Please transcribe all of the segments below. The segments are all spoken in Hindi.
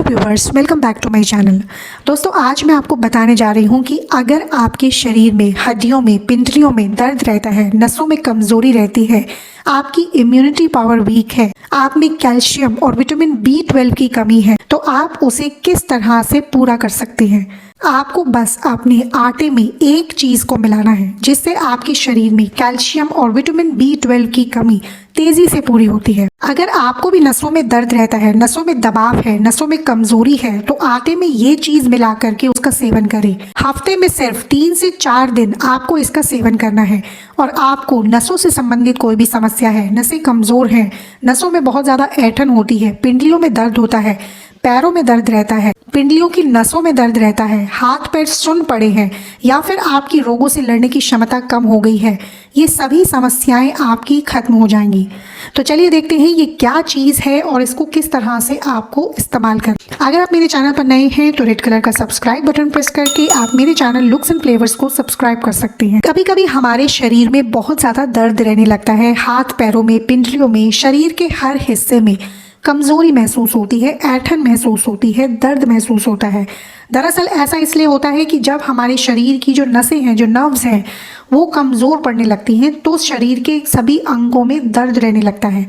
Viewers, welcome back to my channel. दोस्तों, आज मैं आपको बताने जा रही हूँ कि अगर आपके शरीर में हड्डियों में पिंडलियों में दर्द रहता है, नसों में कमजोरी रहती है, आपकी इम्यूनिटी पावर वीक है, आप में कैल्शियम और विटामिन B12 की कमी है, तो आप उसे किस तरह से पूरा कर सकते हैं। आपको बस अपने आटे में एक चीज को मिलाना है जिससे आपके शरीर में कैल्शियम और विटामिन B12 की कमी तेजी से पूरी होती है। अगर आपको भी नसों में दर्द रहता है, नसों में दबाव है, नसों में कमजोरी है, तो आटे में ये चीज मिला करके उसका सेवन करें। हफ्ते में सिर्फ 3 से 4 दिन आपको इसका सेवन करना है और आपको नसों से संबंधित कोई भी समस्या है, नसें कमजोर हैं, नसों में बहुत ज्यादा ऐंठन होती है, पिंडलियों में दर्द होता है, पैरों में दर्द रहता है, पिंडलियों की नसों में दर्द रहता है, हाथ पैर सुन्न पड़े हैं या फिर आपकी रोगों से लड़ने की क्षमता कम हो गई है, ये सभी समस्याएं आपकी खत्म हो जाएंगी। तो चलिए देखते हैं ये क्या चीज़ है और इसको किस तरह से आपको इस्तेमाल करें। अगर आप मेरे चैनल पर नए हैं तो रेड कलर का सब्सक्राइब बटन प्रेस करके आप मेरे चैनल लुक्स एंड फ्लेवर्स को सब्सक्राइब कर सकते हैं। कभी कभी हमारे शरीर में बहुत ज़्यादा दर्द रहने लगता है, हाथ पैरों में, पिंडलियों में, शरीर के हर हिस्से में कमजोरी महसूस होती है, ऐंठन महसूस होती है, दर्द महसूस होता है। दरअसल ऐसा इसलिए होता है कि जब हमारे शरीर की जो नसें हैं, जो नर्व्स हैं, वो कमज़ोर पड़ने लगती हैं तो शरीर के सभी अंगों में दर्द रहने लगता है।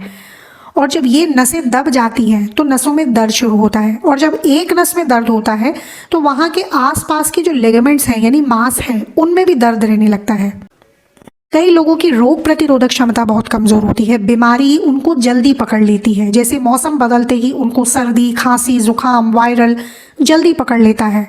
और जब ये नसें दब जाती हैं तो नसों में दर्द शुरू होता है और जब एक नस में दर्द होता है तो वहाँ के आसपास के जो लिगामेंट्स हैं यानी मांस है उनमें भी दर्द रहने लगता है। कई लोगों की रोग प्रतिरोधक क्षमता बहुत कमजोर होती है, बीमारी उनको जल्दी पकड़ लेती है, जैसे मौसम बदलते ही उनको सर्दी, खांसी, जुकाम, वायरल जल्दी पकड़ लेता है।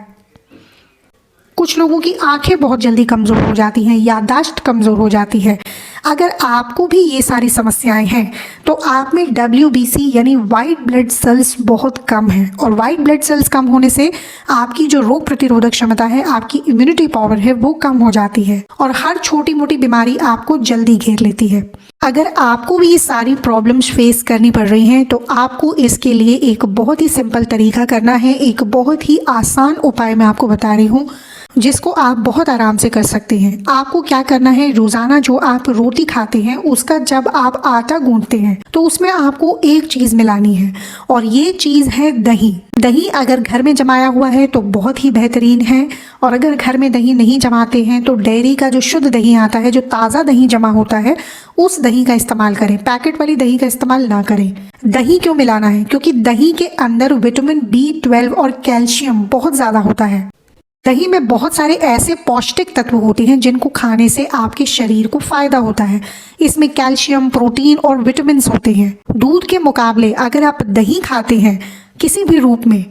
कुछ लोगों की आंखें बहुत जल्दी कमजोर हो जाती हैं, याददाश्त कमजोर हो जाती है। अगर आपको भी ये सारी समस्याएं हैं तो आप में WBC यानी वाइट ब्लड सेल्स बहुत कम है और वाइट ब्लड सेल्स कम होने से आपकी जो रोग प्रतिरोधक क्षमता है, आपकी इम्यूनिटी पावर है, वो कम हो जाती है और हर छोटी मोटी बीमारी आपको जल्दी घेर लेती है। अगर आपको भी ये सारी प्रॉब्लम्स फेस करनी पड़ रही हैं तो आपको इसके लिए एक बहुत ही सिंपल तरीका करना है, एक बहुत ही आसान उपाय मैं आपको बता रही हूँ जिसको आप बहुत आराम से कर सकते हैं। आपको क्या करना है, रोजाना जो आप रोटी खाते हैं उसका जब आप आटा गूंथते हैं तो उसमें आपको एक चीज मिलानी है और ये चीज है दही। दही अगर घर में जमाया हुआ है तो बहुत ही बेहतरीन है और अगर घर में दही नहीं जमाते हैं तो डेयरी का जो शुद्ध दही आता है, जो ताज़ा दही जमा होता है, उस दही का इस्तेमाल करें, पैकेट वाली दही का इस्तेमाल ना करें। दही क्यों मिलाना है? क्योंकि दही के अंदर विटामिन B12 और कैल्शियम बहुत ज़्यादा होता है। दही में बहुत सारे ऐसे पौष्टिक तत्व होते हैं जिनको खाने से आपके शरीर को फायदा होता है। इसमें कैल्शियम, प्रोटीन और विटामिन होते हैं। दूध के मुकाबले अगर आप दही खाते हैं किसी भी रूप में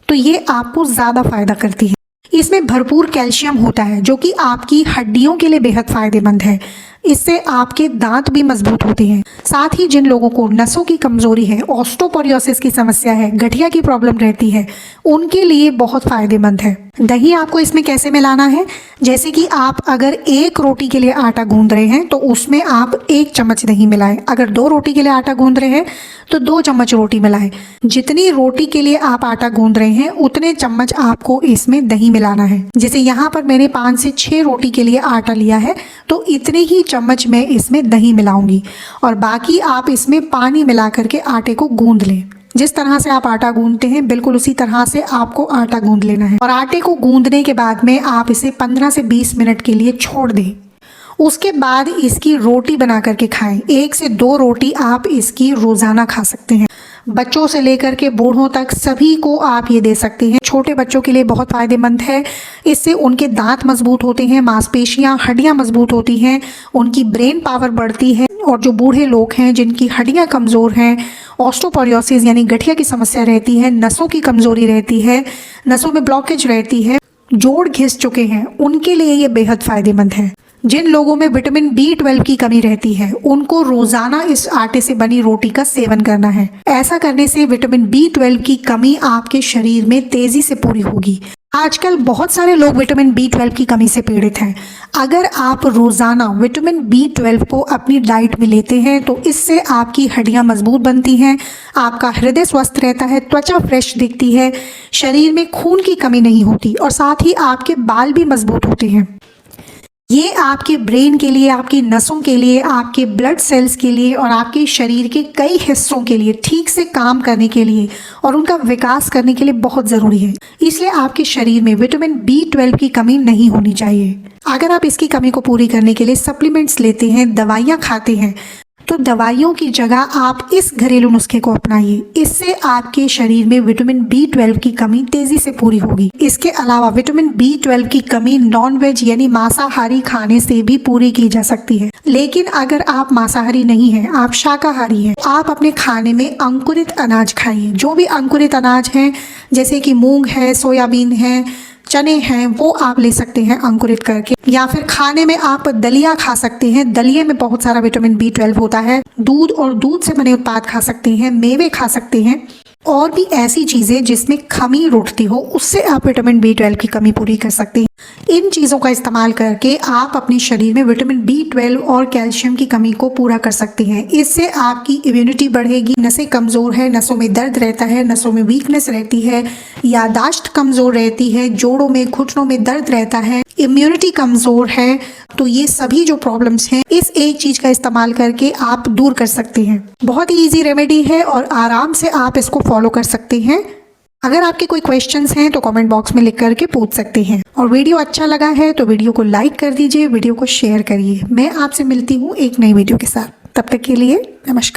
तो ये आपको ज़्यादा फायदा करती है। इसमें भरपूर कैल्शियम होता है जो कि आपकी हड्डियों के लिए बेहद फायदेमंद है। इससे आपके दांत भी मजबूत होते हैं। साथ ही जिन लोगों को नसों की कमजोरी है, ऑस्टोपोरोसिस की समस्या है, गठिया की प्रॉब्लम रहती है, उनके लिए बहुत फायदेमंद है। दही आपको इसमें कैसे मिलाना है? जैसे कि आप अगर एक रोटी के लिए आटा गूंद रहे हैं तो उसमें आप 1 चम्मच दही मिलाएं। अगर 2 रोटी के लिए आटा गूंद रहे हैं तो 2 चम्मच रोटी मिलाएं। जितनी रोटी के लिए आप आटा गूंद रहे हैं उतने चम्मच आपको इसमें दही मिलाना है। जैसे यहाँ पर मैंने 5 से 6 रोटी के लिए आटा लिया है तो इतने ही चम्मच मैं इसमें दही मिलाऊंगी और बाकी आप इसमें पानी मिला करके आटे को गूंद लें। जिस तरह से आप आटा गूंदते हैं बिल्कुल उसी तरह से आपको आटा गूंद लेना है और आटे को गूंदने के बाद में आप इसे 15 से 20 मिनट के लिए छोड़ दें। उसके बाद इसकी रोटी बना करके खाएं। 1 से 2 रोटी आप इसकी रोजाना खा सकते हैं। बच्चों से लेकर के बूढ़ों तक सभी को आप ये दे सकते हैं। छोटे बच्चों के लिए बहुत फायदेमंद है। इससे उनके दांत मजबूत होते हैं, मांसपेशियां, हड्डियां मजबूत होती हैं, उनकी ब्रेन पावर बढ़ती है। और जो बूढ़े लोग हैं जिनकी हड्डियां कमज़ोर हैं, ऑस्टोपोरोसिस यानी गठिया की समस्या रहती है, नसों की कमज़ोरी रहती है, नसों में ब्लॉकेज रहती है, जोड़ घिस चुके हैं, उनके लिए ये बेहद फायदेमंद है। जिन लोगों में विटामिन B12 की कमी रहती है उनको रोजाना इस आटे से बनी रोटी का सेवन करना है। ऐसा करने से विटामिन B12 की कमी आपके शरीर में तेजी से पूरी होगी। आजकल बहुत सारे लोग विटामिन B12 की कमी से पीड़ित हैं। अगर आप रोजाना विटामिन B12 को अपनी डाइट में लेते हैं तो इससे आपकी हड्डियां मजबूत बनती हैं, आपका हृदय स्वस्थ रहता है, त्वचा फ्रेश दिखती है, शरीर में खून की कमी नहीं होती और साथ ही आपके बाल भी मजबूत होते हैं। ये आपके ब्रेन के लिए, आपकी नसों के लिए, आपके ब्लड सेल्स के लिए और आपके शरीर के कई हिस्सों के लिए ठीक से काम करने के लिए और उनका विकास करने के लिए बहुत ज़रूरी है। इसलिए आपके शरीर में विटामिन B12 की कमी नहीं होनी चाहिए। अगर आप इसकी कमी को पूरी करने के लिए सप्लीमेंट्स लेते हैं, दवाइयाँ खाते हैं, तो दवाइयों की जगह आप इस घरेलू नुस्खे को अपनाइए। इससे आपके शरीर में विटामिन B12 की कमी तेजी से पूरी होगी। इसके अलावा विटामिन B12 की कमी नॉन-वेज यानी मांसाहारी खाने से भी पूरी की जा सकती है। लेकिन अगर आप मांसाहारी नहीं हैं, आप शाकाहारी हैं, आप अपने खाने में अंकुरित अनाज खाइए। जो भी अंकुरित अनाज हैं, जैसे कि मूंग है, सोयाबीन है, चने हैं, वो आप ले सकते हैं अंकुरित करके। या फिर खाने में आप दलिया खा सकते हैं। दलिये में बहुत सारा विटामिन B12 होता है। दूध और दूध से बने उत्पाद खा सकते हैं, मेवे खा सकते हैं और भी ऐसी चीज़ें जिसमें खमीर उठती हो, उससे आप विटामिन B12 की कमी पूरी कर सकते हैं। इन चीज़ों का इस्तेमाल करके आप अपने शरीर में विटामिन B12 और कैल्शियम की कमी को पूरा कर सकते हैं। इससे आपकी इम्यूनिटी बढ़ेगी। नसें कमज़ोर है, नसों में दर्द रहता है, नसों में वीकनेस रहती है, यादाश्त कमज़ोर रहती है, जोड़ों में घुटनों में दर्द रहता है, इम्यूनिटी कमज़ोर है, तो ये सभी जो प्रॉब्लम्स हैं, इस एक चीज़ का इस्तेमाल करके आप दूर कर सकते हैं। बहुत ही ईजी रेमेडी है और आराम से आप इसको फॉलो कर सकते हैं। अगर आपके कोई क्वेश्चंस हैं तो कमेंट बॉक्स में लिख करके पूछ सकते हैं। और वीडियो अच्छा लगा है तो वीडियो को लाइक कर दीजिए, वीडियो को शेयर करिए। मैं आपसे मिलती हूँ एक नई वीडियो के साथ। तब तक के लिए नमस्कार।